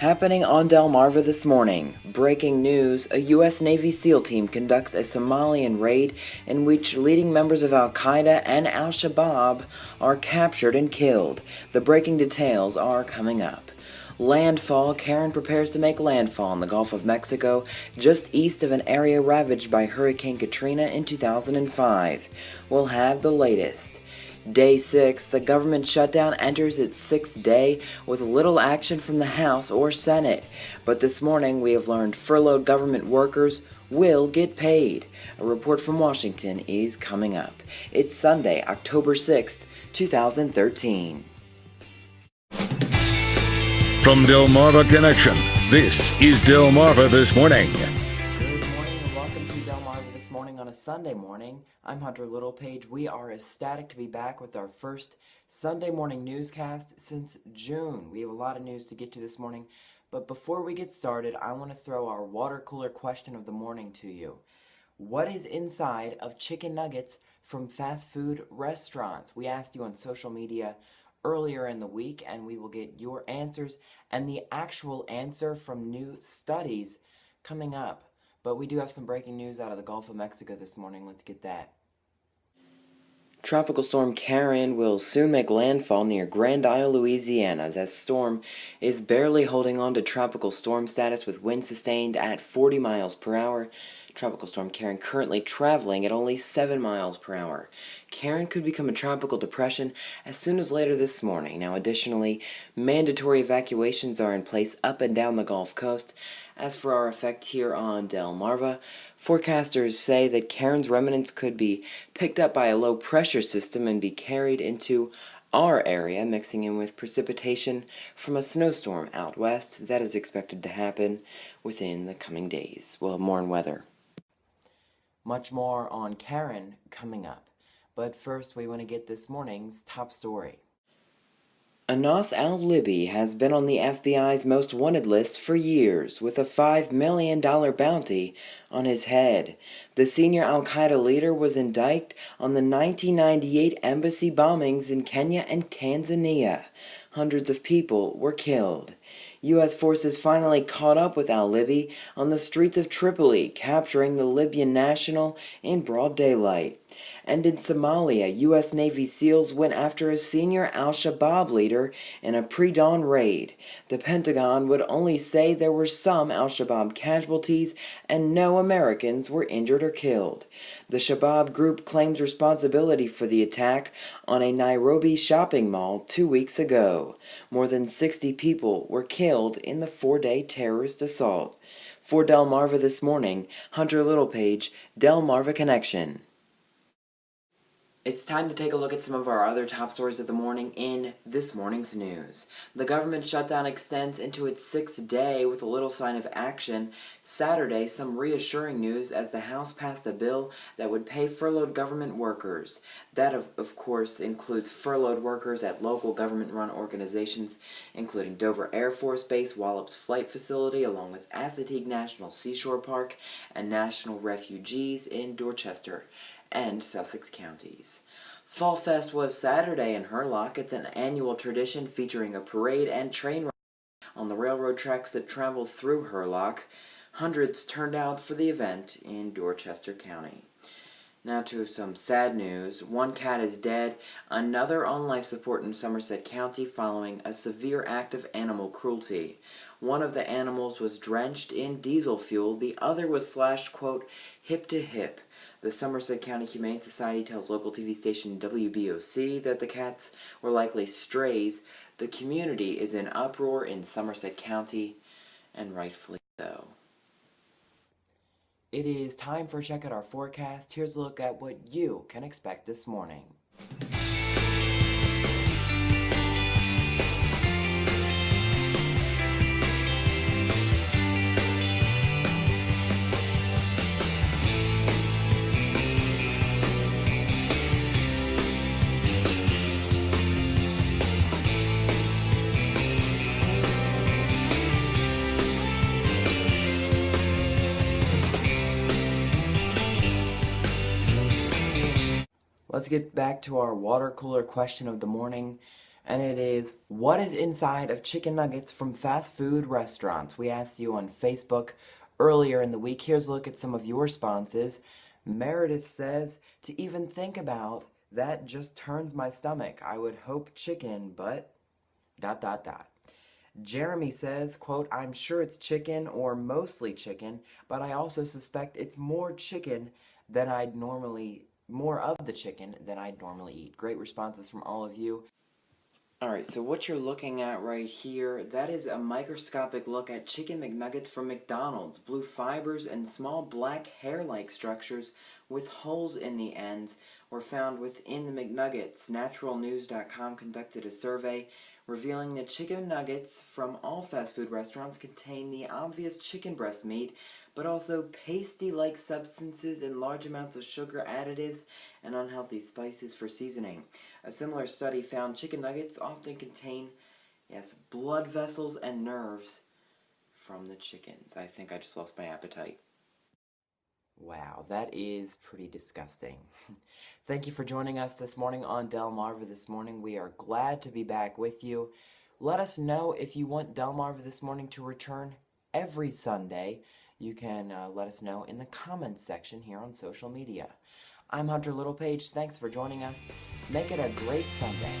Happening on Delmarva this morning. Breaking news, a U.S. Navy SEAL team conducts a Somalian raid in which leading members of Al-Qaeda and Al-Shabaab are captured and killed. The breaking details are coming up. Landfall. Karen prepares to make landfall in the Gulf of Mexico, just east of an area ravaged by Hurricane Katrina in 2005. We'll have the latest. Day 6, the government shutdown enters its 6th day with little action from the House or Senate. But this morning we have learned furloughed government workers will get paid. A report from Washington is coming up. It's Sunday, October 6th, 2013. From Delmarva Connection, this is Delmarva This Morning. Good morning and welcome to Delmarva This Morning on a Sunday morning. I'm Hunter Littlepage. We are ecstatic to be back with our first Sunday morning newscast since June. We have a lot of news to get to this morning, but before we get started, I want to throw our water cooler question of the morning to you. What is inside of chicken nuggets from fast food restaurants? We asked you on social media earlier in the week, and we will get your answers and the actual answer from new studies coming up. But we do have some breaking news out of the Gulf of Mexico this morning. Let's get that. Tropical storm Karen will soon make landfall near Grand Isle, Louisiana. The storm is barely holding on to tropical storm status with winds sustained at 40 miles per hour. Tropical storm Karen currently traveling at only 7 miles per hour. Karen could become a tropical depression as soon as later this morning. Now, additionally, mandatory evacuations are in place up and down the Gulf Coast. As for our effect here on Delmarva, forecasters say that Karen's remnants could be picked up by a low pressure system and be carried into our area, mixing in with precipitation from a snowstorm out west. That is expected to happen within the coming days. We'll have more on weather. Much more on Karen coming up. But first, we want to get this morning's top story. Anas al-Libi has been on the FBI's most wanted list for years, with a $5 million bounty on his head. The senior al-Qaeda leader was indicted on the 1998 embassy bombings in Kenya and Tanzania. Hundreds of people were killed. U.S. forces finally caught up with al-Libi on the streets of Tripoli, capturing the Libyan national in broad daylight. And in Somalia, U.S. Navy SEALs went after a senior al-Shabaab leader in a pre-dawn raid. The Pentagon would only say there were some al-Shabaab casualties and no Americans were injured or killed. The Shabaab group claims responsibility for the attack on a Nairobi shopping mall 2 weeks ago. More than 60 people were killed in the 4-day terrorist assault. For Delmarva This Morning, Hunter Littlepage, Delmarva Connection. It's time to take a look at some of our other top stories of the morning in this morning's news. The government shutdown extends into its 6th day with a little sign of action. Saturday, some reassuring news as the House passed a bill that would pay furloughed government workers. That, of course, includes furloughed workers at local government-run organizations, including Dover Air Force Base, Wallops Flight Facility, along with Assateague National Seashore Park, and National Refugees in Dorchester and Sussex counties. Fall Fest was Saturday in Hurlock. It's an annual tradition featuring a parade and train ride on the railroad tracks that travel through Hurlock. Hundreds turned out for the event in Dorchester County. Now to some sad news. One cat is dead, another on life support in Somerset County following a severe act of animal cruelty. One of the animals was drenched in diesel fuel, the other was slashed, quote, hip to hip. The Somerset County Humane Society tells local TV station WBOC that the cats were likely strays. The community is in uproar in Somerset County, and rightfully so. It is time for a check at our forecast. Here's a look at what you can expect this morning. Let's get back to our water cooler question of the morning. And it is, what is inside of chicken nuggets from fast food restaurants? We asked you on Facebook earlier in the week. Here's a look at some of your responses. Meredith says, to even think about that just turns my stomach. I would hope chicken, but ... Jeremy says, quote, I'm sure it's chicken or mostly chicken, but I also suspect it's more of the chicken than I'd normally eat. Great responses from all of you. Alright, so what you're looking at right here, that is a microscopic look at chicken McNuggets from McDonald's. Blue fibers and small black hair-like structures with holes in the ends were found within the McNuggets. Naturalnews.com conducted a survey revealing that chicken nuggets from all fast food restaurants contain the obvious chicken breast meat, but also pasty-like substances and large amounts of sugar additives and unhealthy spices for seasoning. A similar study found chicken nuggets often contain, yes, blood vessels and nerves from the chickens. I think I just lost my appetite. Wow, that is pretty disgusting. Thank you for joining us this morning on Delmarva This Morning. We are glad to be back with you. Let us know if you want Delmarva This Morning to return every Sunday. You can let us know in the comments section here on social media. I'm Hunter Littlepage. Thanks for joining us. Make it a great Sunday.